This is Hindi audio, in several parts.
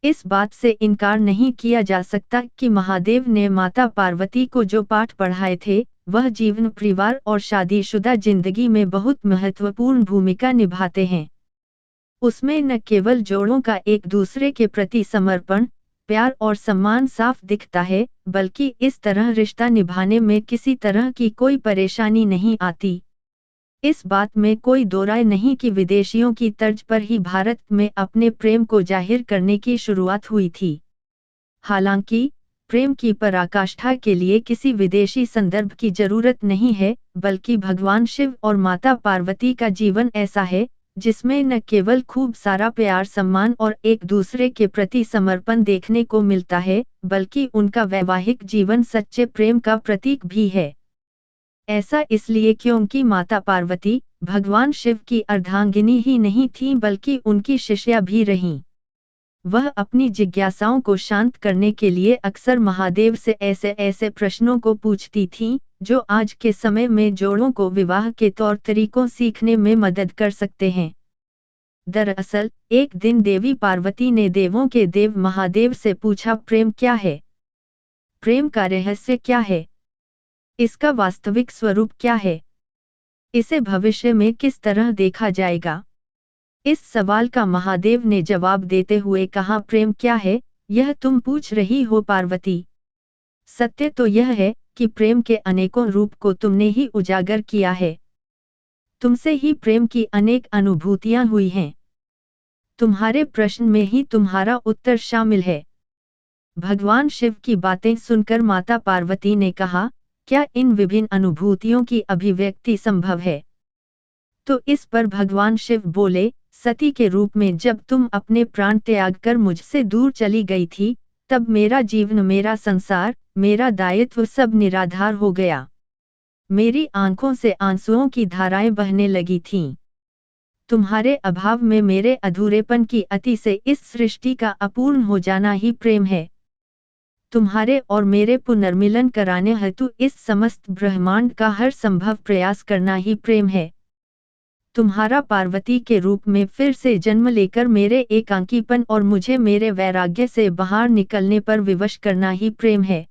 इस बात से इनकार नहीं किया जा सकता कि महादेव ने माता पार्वती को जो पाठ पढ़ाए थे, वह जीवन, परिवार और शादीशुदा जिंदगी में बहुत महत्वपूर्ण भूमिका निभाते हैं। उसमें न केवल जोड़ों का एक दूसरे के प्रति समर्पण, प्यार और सम्मान साफ दिखता है, बल्कि इस तरह रिश्ता निभाने में किसी तरह की कोई परेशानी नहीं आती। इस बात में कोई दो राय नहीं कि विदेशियों की तर्ज पर ही भारत में अपने प्रेम को जाहिर करने की शुरुआत हुई थी। हालांकि प्रेम की पराकाष्ठा के लिए किसी विदेशी संदर्भ की जरूरत नहीं है, बल्कि भगवान शिव और माता पार्वती का जीवन ऐसा है जिसमें न केवल खूब सारा प्यार, सम्मान और एक दूसरे के प्रति समर्पण देखने को मिलता है, बल्कि उनका वैवाहिक जीवन सच्चे प्रेम का प्रतीक भी है। ऐसा इसलिए क्योंकि माता पार्वती भगवान शिव की अर्धांगिनी ही नहीं थीं, बल्कि उनकी शिष्या भी रहीं। वह अपनी जिज्ञासाओं को शांत करने के लिए अक्सर महादेव से ऐसे ऐसे प्रश्नों को पूछती थीं, जो आज के समय में जोड़ों को विवाह के तौर तरीकों सीखने में मदद कर सकते हैं। दरअसल एक दिन देवी पार्वती ने देवों के देव महादेव से पूछा, प्रेम क्या है? प्रेम का रहस्य क्या है? इसका वास्तविक स्वरूप क्या है? इसे भविष्य में किस तरह देखा जाएगा? इस सवाल का महादेव ने जवाब देते हुए कहा, प्रेम क्या है, यह तुम पूछ रही हो पार्वती? सत्य तो यह है कि प्रेम के अनेकों रूप को तुमने ही उजागर किया है। तुमसे ही प्रेम की अनेक अनुभूतियां हुई हैं। तुम्हारे प्रश्न में ही तुम्हारा उत्तर शामिल है। भगवान शिव की बातें सुनकर माता पार्वती ने कहा, क्या इन विभिन्न अनुभूतियों की अभिव्यक्ति संभव है? तो इस पर भगवान शिव बोले, सती के रूप में जब तुम अपने प्राण त्याग कर मुझसे दूर चली गई थी, तब मेरा जीवन, मेरा संसार, मेरा दायित्व सब निराधार हो गया। मेरी आंखों से आंसुओं की धाराएं बहने लगी थीं। तुम्हारे अभाव में मेरे अधूरेपन की अति से इस सृष्टि का अपूर्ण हो जाना ही प्रेम है। तुम्हारे और मेरे पुनर्मिलन कराने हेतु इस समस्त ब्रह्मांड का हर संभव प्रयास करना ही प्रेम है। तुम्हारा पार्वती के रूप में फिर से जन्म लेकर मेरे एकांकीपन और मुझे मेरे वैराग्य से बाहर निकलने पर विवश करना ही प्रेम है।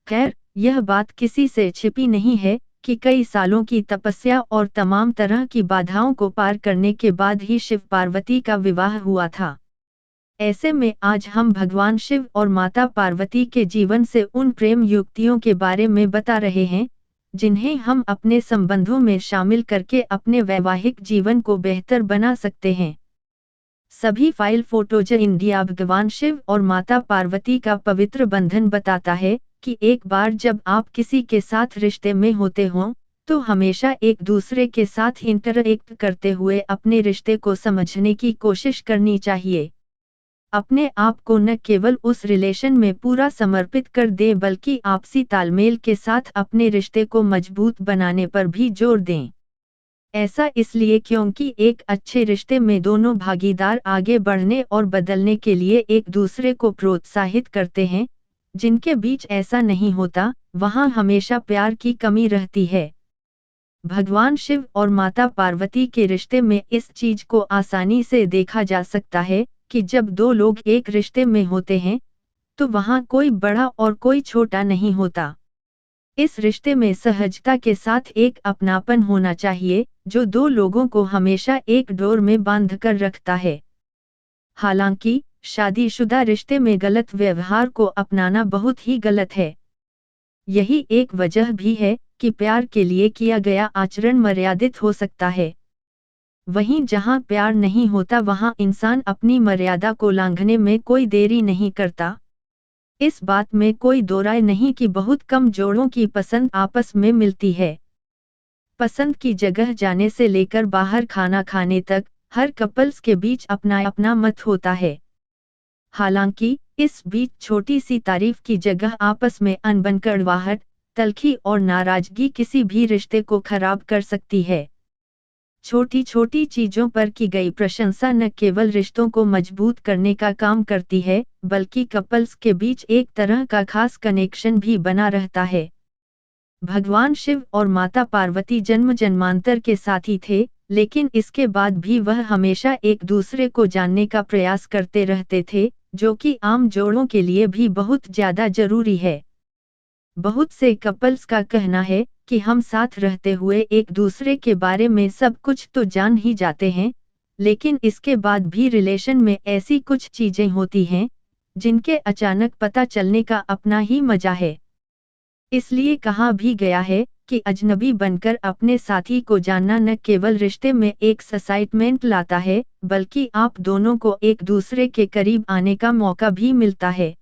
खैर, यह बात किसी से छिपी नहीं है कि कई सालों की तपस्या और तमाम तरह की बाधाओं को पार करने के बाद ही शिव पार्वती का विवाह हुआ था। ऐसे में आज हम भगवान शिव और माता पार्वती के जीवन से उन प्रेम युक्तियों के बारे में बता रहे हैं, जिन्हें हम अपने संबंधों में शामिल करके अपने वैवाहिक जीवन को बेहतर बना सकते हैं। सभी फाइल फोटोज इंडिया भगवान शिव और माता पार्वती का पवित्र बंधन बताता है कि एक बार जब आप किसी के साथ रिश्ते में होते हों, तो हमेशा एक दूसरे के साथ इंटरएक्ट करते हुए अपने रिश्ते को समझने की कोशिश करनी चाहिए। अपने आप को न केवल उस रिलेशन में पूरा समर्पित कर दे, बल्कि आपसी तालमेल के साथ अपने रिश्ते को मजबूत बनाने पर भी जोर दें। ऐसा इसलिए क्योंकि एक अच्छे रिश्ते में दोनों भागीदार आगे बढ़ने और बदलने के लिए एक दूसरे को प्रोत्साहित करते हैं। जिनके बीच ऐसा नहीं होता, वहां हमेशा प्यार की कमी रहती है। भगवान शिव और माता पार्वती के रिश्ते में इस चीज को आसानी से देखा जा सकता है कि जब दो लोग एक रिश्ते में होते हैं, तो वहां कोई बड़ा और कोई छोटा नहीं होता। इस रिश्ते में सहजता के साथ एक अपनापन होना चाहिए, जो दो लोगों को हमेशा एक डोर में बांध कर रखता है। हालांकि शादीशुदा रिश्ते में गलत व्यवहार को अपनाना बहुत ही गलत है। यही एक वजह भी है कि प्यार के लिए किया गया आचरण मर्यादित हो सकता है। वहीं जहां प्यार नहीं होता, वहां इंसान अपनी मर्यादा को लांघने में कोई देरी नहीं करता। इस बात में कोई दो राय नहीं कि बहुत कम जोड़ों की पसंद आपस में मिलती है। पसंद की जगह जाने से लेकर बाहर खाना खाने तक हर कपल्स के बीच अपना अपना मत होता है। हालांकि इस बीच छोटी सी तारीफ की जगह आपस में अनबन, कड़वाहट, तलखी और नाराजगी किसी भी रिश्ते को खराब कर सकती है। छोटी छोटी चीजों पर की गई प्रशंसा न केवल रिश्तों को मजबूत करने का काम करती है, बल्कि कपल्स के बीच एक तरह का खास कनेक्शन भी बना रहता है। भगवान शिव और माता पार्वती जन्म जन्मांतर के साथी थे, लेकिन इसके बाद भी वह हमेशा एक दूसरे को जानने का प्रयास करते रहते थे, जो कि आम जोड़ों के लिए भी बहुत ज्यादा जरूरी है। बहुत से कपल्स का कहना है कि हम साथ रहते हुए एक दूसरे के बारे में सब कुछ तो जान ही जाते हैं, लेकिन इसके बाद भी रिलेशन में ऐसी कुछ चीजें होती हैं जिनके अचानक पता चलने का अपना ही मजा है। इसलिए कहा भी गया है कि अजनबी बनकर अपने साथी को जानना न केवल रिश्ते में एक एक्साइटमेंट लाता है, बल्कि आप दोनों को एक दूसरे के करीब आने का मौका भी मिलता है।